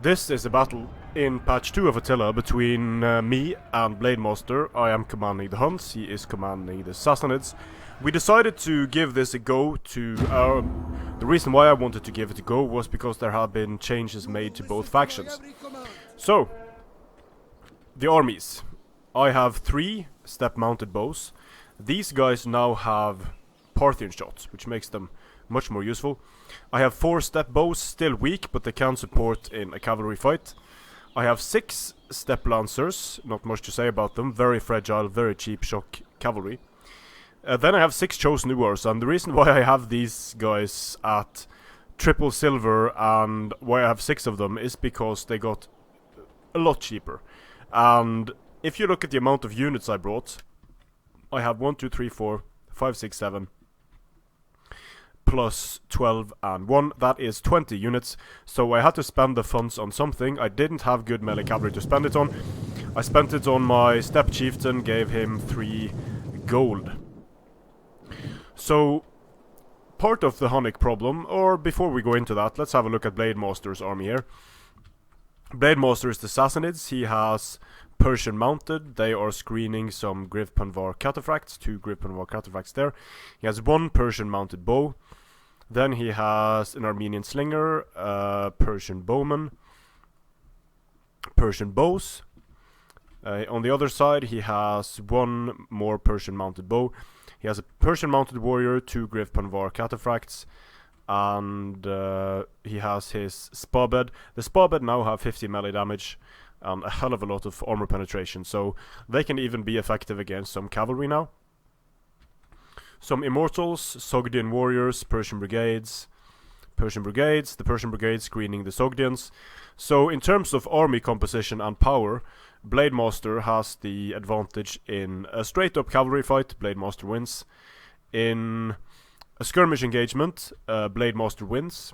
This is a battle in patch 2 of Attila between me and Blademaster. I am commanding the Huns, he is commanding the Sassanids. We decided to give this a go to the reason why I wanted to give it a go was because there have been changes made to both factions. So, the armies. I have 3 step-mounted bows. These guys now have Parthian shots, which makes them much more useful. I have 4 step bows, still weak, but they can support in a cavalry fight. I have 6 step lancers, not much to say about them, very fragile, very cheap shock cavalry. Then I have 6 chosen wars, and the reason why I have these guys at triple silver and why I have 6 of them is because they got a lot cheaper. And if you look at the amount of units I brought, I have 1, 2, 3, 4, 5, 6, 7 plus 12 and 1, that is 20 units, so I had to spend the funds on something. I didn't have good melee cavalry to spend it on. I spent it on my step chieftain, gave him 3 gold. So, part of the Hunnic problem, or before we go into that, let's have a look at Blademaster's army here. Blademaster is the Sassanids, he has Persian mounted, they are screening some Griv Panvar cataphracts, 2 Griv Panvar cataphracts there. He has 1 Persian mounted bow, then he has an Armenian slinger, Persian bowman, Persian bows. On the other side he has 1 more Persian mounted bow. He has a Persian mounted warrior, 2 Griv Panvar cataphracts, and he has his sparbed. The sparbed now have 50 melee damage and a hell of a lot of armor penetration, so they can even be effective against some cavalry now. Some immortals, Sogdian warriors, Persian brigades, the Persian brigades screening the Sogdians. So in terms of army composition and power, Blademaster has the advantage. In a straight up cavalry fight, Blademaster wins. In a skirmish engagement, Blademaster wins.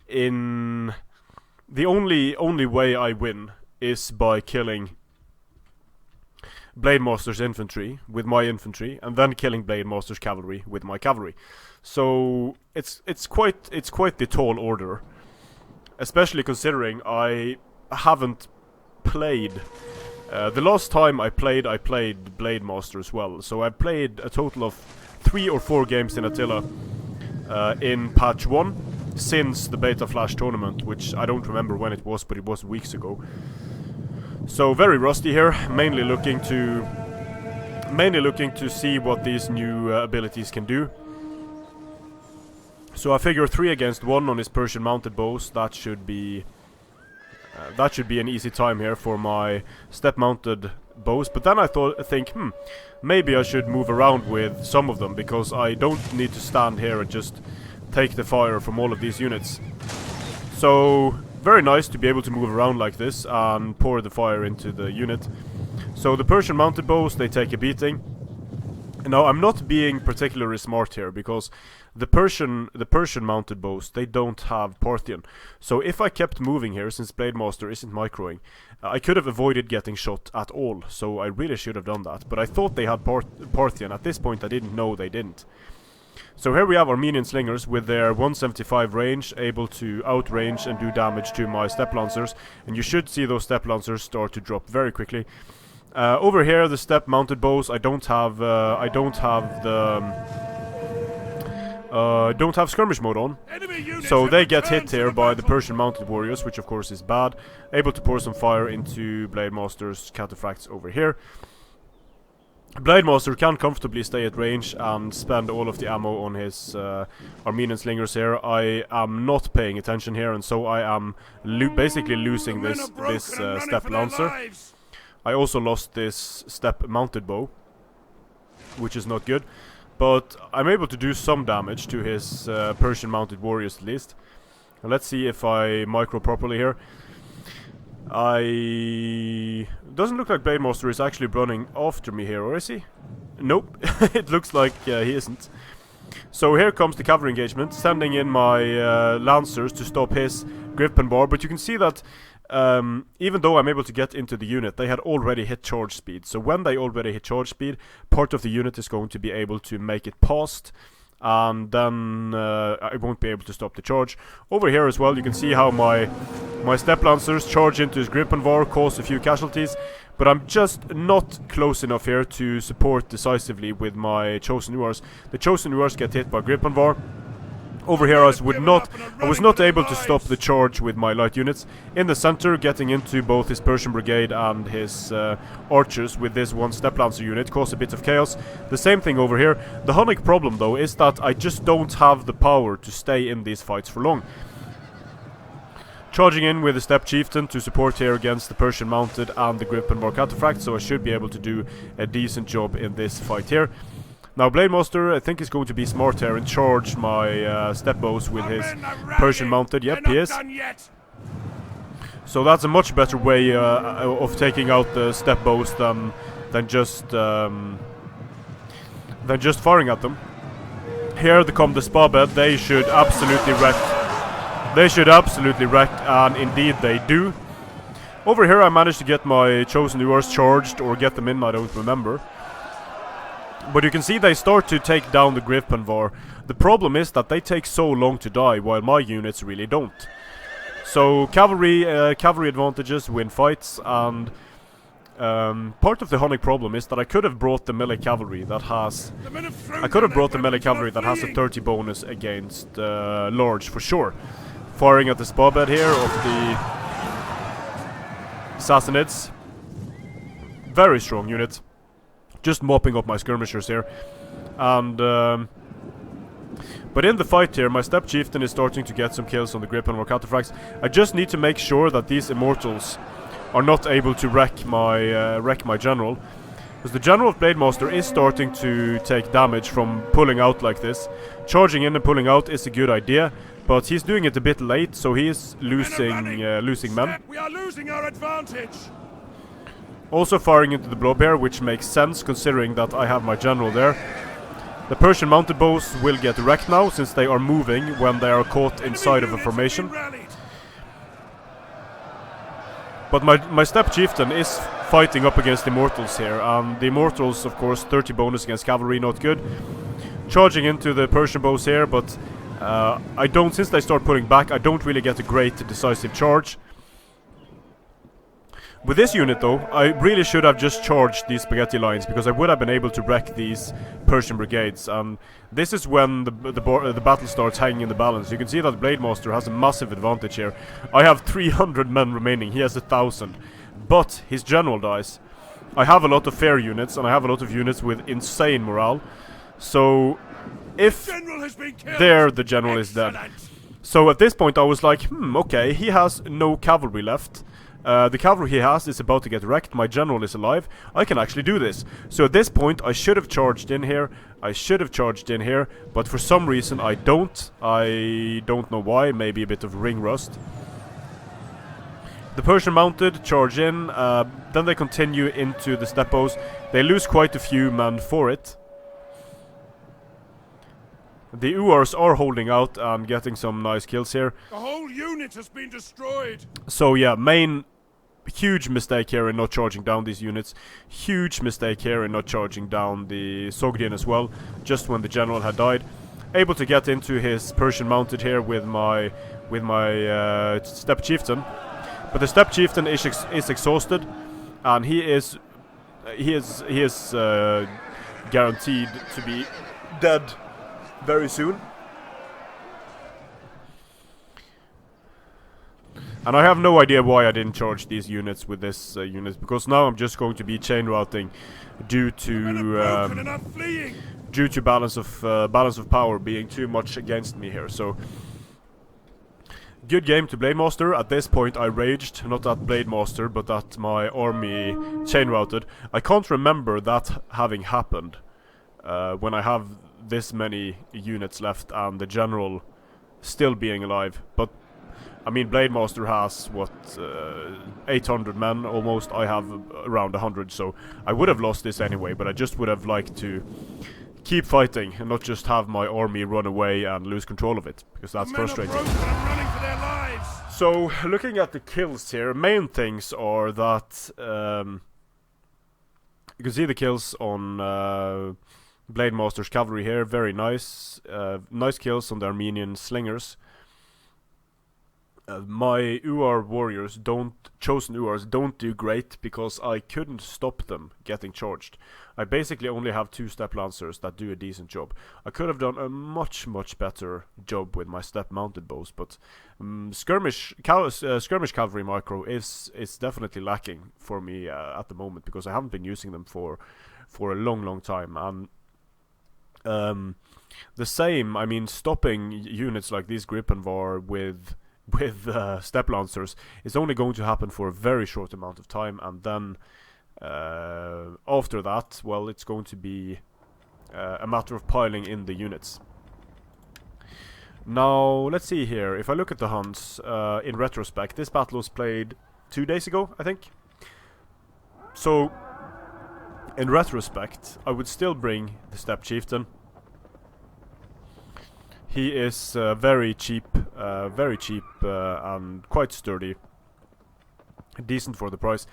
In the only way I win is by killing Blademaster's infantry with my infantry, and then killing Blademaster's cavalry with my cavalry. So it's quite the tall order, especially considering I haven't played. The last time I played Blademaster as well. So I played a total of 3 or 4 games in Attila in patch 1 since the Beta Flash tournament, which I don't remember when it was, but it was weeks ago. So very rusty here, mainly looking to see what these new abilities can do. So I figure 3 against 1 on his Persian mounted bows. That should be an easy time here for my step mounted bows. But then I think, maybe I should move around with some of them, because I don't need to stand here and just take the fire from all of these units. So very nice to be able to move around like this and pour the fire into the unit. So the Persian mounted bows, they take a beating. Now I'm not being particularly smart here, because the Persian mounted bows, they don't have Parthian. So if I kept moving here, since Blademaster isn't microing, I could have avoided getting shot at all. So I really should have done that. But I thought they had Parthian. At this point I didn't know they didn't. So here we have our Minion Slingers with their 175 range, able to outrange and do damage to my step lancers, and you should see those step lancers start to drop very quickly. Over here, the step mounted bows, I don't have skirmish mode on, so they get hit here by the Persian mounted warriors, which of course is bad. Able to pour some fire into Blademaster's cataphracts over here. Blademaster can comfortably stay at range and spend all of the ammo on his Armenian slingers here. I am not paying attention here, and so I am basically losing this step lancer. I also lost this step mounted bow, which is not good, but I'm able to do some damage to his Persian mounted warriors at least. And let's see if I micro properly here. Doesn't look like Blademaster is actually running after me here, or is he? Nope, it looks like he isn't. So here comes the cavalry engagement, sending in my lancers to stop his Griv Panvar, but you can see that even though I'm able to get into the unit, they had already hit charge speed. So when they already hit charge speed, part of the unit is going to be able to make it past and then I won't be able to stop the charge. Over here as well, you can see how my step lancers charge into his Gripenvar, cause a few casualties, but I'm just not close enough here to support decisively with my Chosen Uars. The Chosen Uars get hit by Gripenvar. Over here I was not able to stop the charge with my light units. In the center, getting into both his Persian brigade and his archers with this one step lancer unit caused a bit of chaos. The same thing over here. The Hunnic problem though is that I just don't have the power to stay in these fights for long. Charging in with the Steppe Chieftain to support here against the Persian Mounted and the Gripenvar Cataphract, so I should be able to do a decent job in this fight here. Now Blademaster, I think, is going to be smart here and charge my step bows with his Persian Mounted. Yep, he is. So that's a much better way of taking out the step bows than just firing at them. Here come the spa bed. They should absolutely wreck. They should absolutely wreck, and indeed they do. Over here I managed to get my Chosen Uars charged, or get them in, I don't remember. But you can see they start to take down the Gripenvar. The problem is that they take so long to die, while my units really don't. So cavalry advantages win fights, and part of the Hunnic problem is that I could have brought the melee cavalry that has... a 30 bonus against large, for sure. Firing at the spa bed here of the Sassanids. Very strong unit. Just mopping up my skirmishers here. And but in the fight here, my Steppe Chieftain is starting to get some kills on the Gripenvar Cataphracts. I just need to make sure that these immortals are not able to wreck my general. Because the general of Blademaster is starting to take damage from pulling out like this. Charging in and pulling out is a good idea, but he's doing it a bit late, so he is losing men. We are losing our advantage. Also firing into the blob here, which makes sense considering that I have my general there. The Persian mounted bows will get wrecked now, since they are moving when they are caught inside of a formation. But my Steppe Chieftain is fighting up against the Immortals here, and the Immortals, of course, 30 bonus against cavalry, not good. Charging into the Persian bows here, but since they start pulling back, I don't really get a great decisive charge. With this unit though, I really should have just charged these spaghetti lines, because I would have been able to wreck these Persian brigades, and this is when the battle starts hanging in the balance. You can see that Blademaster has a massive advantage here. I have 300 men remaining, he has 1,000, but his general dies. I have a lot of fair units, and I have a lot of units with insane morale, so if the general is dead. So at this point I was like, okay, he has no cavalry left. The cavalry he has is about to get wrecked, my general is alive, I can actually do this. So at this point I should have charged in here, but for some reason I don't know why, maybe a bit of ring rust. The Persian mounted charge in, then they continue into the steppos. They lose quite a few men for it. The Uars are holding out and getting some nice kills here. The whole unit has been destroyed. So yeah, huge mistake here in not charging down these units. Huge mistake here in not charging down the Sogdian as well, just when the general had died. Able to get into his Persian mounted here with my Steppe Chieftain. But the Steppe Chieftain is exhausted, and he is guaranteed to be dead very soon. And I have no idea why I didn't charge these units with this unit, because now I'm just going to be chain routing due to balance of power being too much against me here. So good game to Blademaster. At this point I raged, not at Blademaster, but at my army chain routed. I can't remember that having happened when I have this many units left and the general still being alive. But I mean, Blademaster has, what, 800 men almost. I have around 100, so I would have lost this anyway, but I just would have liked to keep fighting and not just have my army run away and lose control of it, because that's frustrating. So, looking at the kills here, main things are that you can see the kills on Blademaster's cavalry here, very nice. Nice kills on their Minion Slingers. My UR warriors chosen URs don't do great because I couldn't stop them getting charged. I basically only have 2 step lancers that do a decent job. I could have done a much better job with my step mounted bows, but skirmish cavalry micro is definitely lacking for me at the moment, because I haven't been using them for a long time. And the same, I mean, stopping units like these Gripenvar with step lancers is only going to happen for a very short amount of time, and then after that, well, it's going to be a matter of piling in the units. Now, let's see here. If I look at the Huns in retrospect, this battle was played 2 days ago, I think. So, in retrospect, I would still bring the Steppe Chieftain. He is very cheap and quite sturdy. Decent for the price.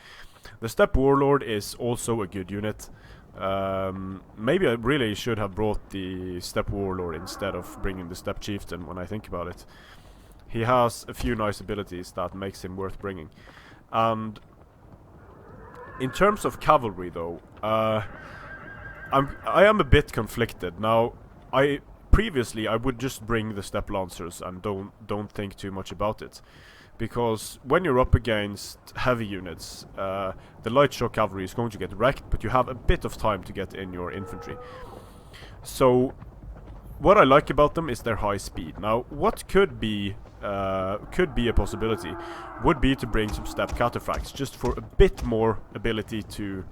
The Steppe Warlord is also a good unit. Maybe I really should have brought the Steppe Warlord instead of bringing the Steppe Chieftain when I think about it. He has a few nice abilities that makes him worth bringing. And in terms of cavalry though, I am a bit conflicted. Now, previously I would just bring the Steppe Lancers and don't think too much about it, because when you're up against heavy units, the light shock cavalry is going to get wrecked, but you have a bit of time to get in your infantry. So what I like about them is their high speed. Now, what could be a possibility would be to bring some Steppe Cataphracts, just for a bit more ability to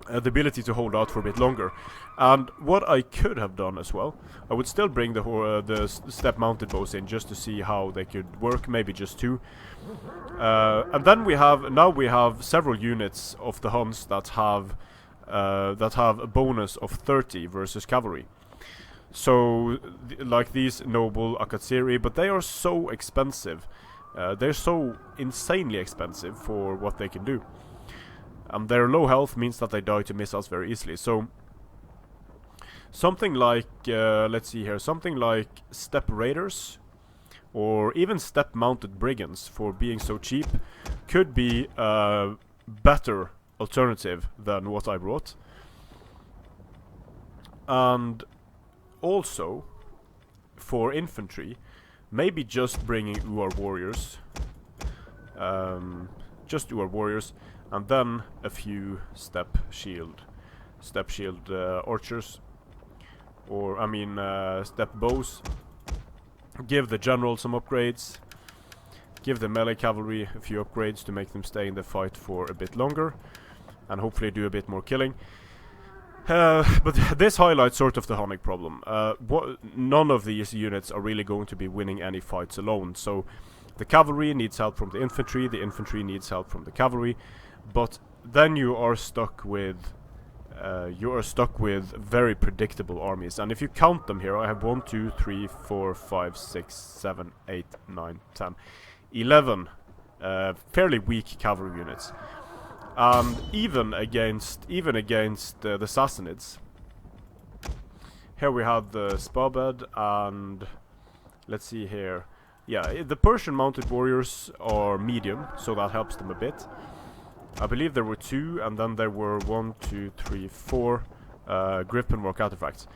the ability to hold out for a bit longer. And what I could have done as well, I would still bring the step mounted bows in just to see how they could work, maybe just 2. And then we have several units of the Huns that have a bonus of 30 versus cavalry. So like these noble Akatsiri, but they are so expensive. They're so insanely expensive for what they can do. Their low health means that they die to missiles very easily. So something like, let's see here, something like Steppe Raiders, or even Steppe Mounted Brigands, for being so cheap, could be a better alternative than what I brought. And also, for infantry, maybe just bringing UR warriors. Just UR warriors. And then a few step shield archers, or I mean step bows. Give the general some upgrades. Give the melee cavalry a few upgrades to make them stay in the fight for a bit longer, and hopefully do a bit more killing. But this highlights sort of the Hunnic problem. None of these units are really going to be winning any fights alone. So the cavalry needs help from the infantry needs help from the cavalry. But then you are stuck with very predictable armies. And if you count them here, I have 1, 2, 3, 4, 5, 6, 7, 8, 9, 10, 11 fairly weak cavalry units. And even against the Sassanids, here we have the Spabed, and let's see here. Yeah, the Persian mounted warriors are medium, so that helps them a bit. I believe there were 2, and then there were 1, 2, 3, 4 Gripenvar Cataphracts.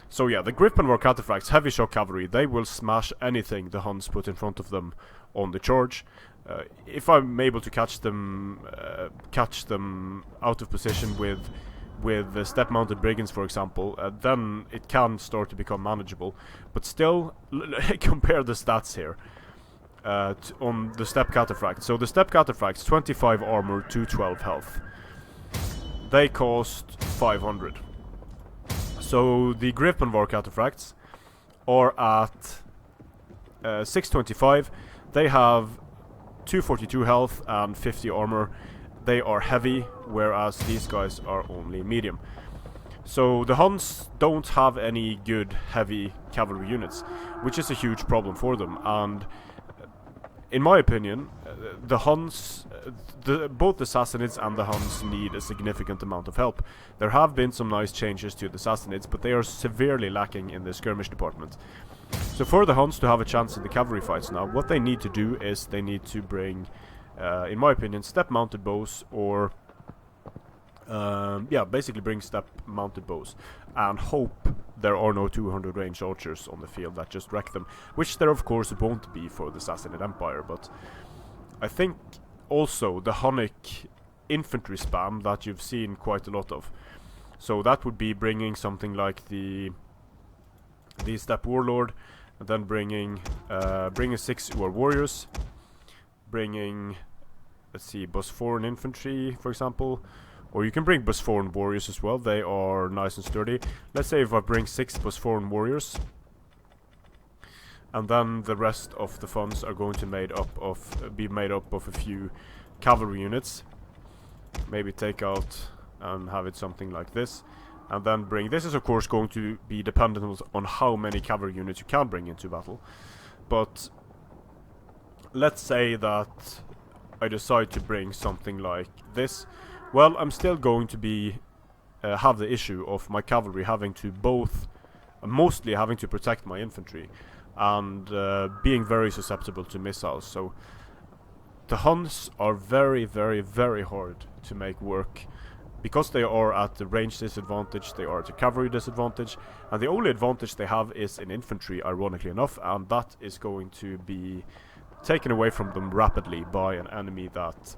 So yeah, the Gripenvar Cataphracts, heavy shock cavalry, they will smash anything the Huns put in front of them on the charge. If I'm able to catch them out of position with the step mounted brigands, for example, then it can start to become manageable. But still, compare the stats here. On the Steppe Cataphract. So the Steppe Cataphracts, 25 armor, 212 health. They cost 500. So the Gripenvar Cataphracts are at 625. They have 242 health and 50 armor. They are heavy, whereas these guys are only medium. So the Huns don't have any good heavy cavalry units, which is a huge problem for them. And in my opinion, the Huns, both the Sassanids and the Huns need a significant amount of help. There have been some nice changes to the Sassanids, but they are severely lacking in the skirmish department. So for the Huns to have a chance in the cavalry fights now, what they need to do is they need to bring, in my opinion, step-mounted bows, or yeah, basically bring step-mounted bows, and hope there are no 200 range archers on the field that just wreck them, which there of course won't be for the Sassanid Empire. But I think also the Hunnic infantry spam that you've seen quite a lot of. So that would be bringing something like the Steppe Warlord, and then bringing 6 who are warriors, bringing, let's see, Bosforan infantry, for example, or you can bring Bosforan warriors as well. They are nice and sturdy. Let's say if I bring 6 Bosforan warriors, and then the rest of the funds are going to be made up of a few cavalry units. Maybe take out and have it something like this. And then bring, this is of course going to be dependent on how many cavalry units you can bring into battle. But let's say that I decide to bring something like this. Well, I'm still going to be have the issue of my cavalry having to mostly having to protect my infantry, and being very susceptible to missiles. So the Huns are very, very, very hard to make work, because they are at the range disadvantage, they are at the cavalry disadvantage, and the only advantage they have is in infantry, ironically enough, and that is going to be taken away from them rapidly by an enemy that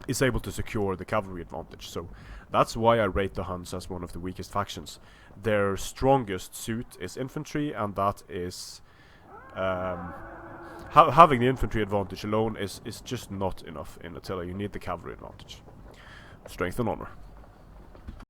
is able to secure the cavalry advantage. So that's why I rate the Huns as one of the weakest factions. Their strongest suit is infantry, and that is having the infantry advantage alone is just not enough in Attila. You need the cavalry advantage. Strength and honor.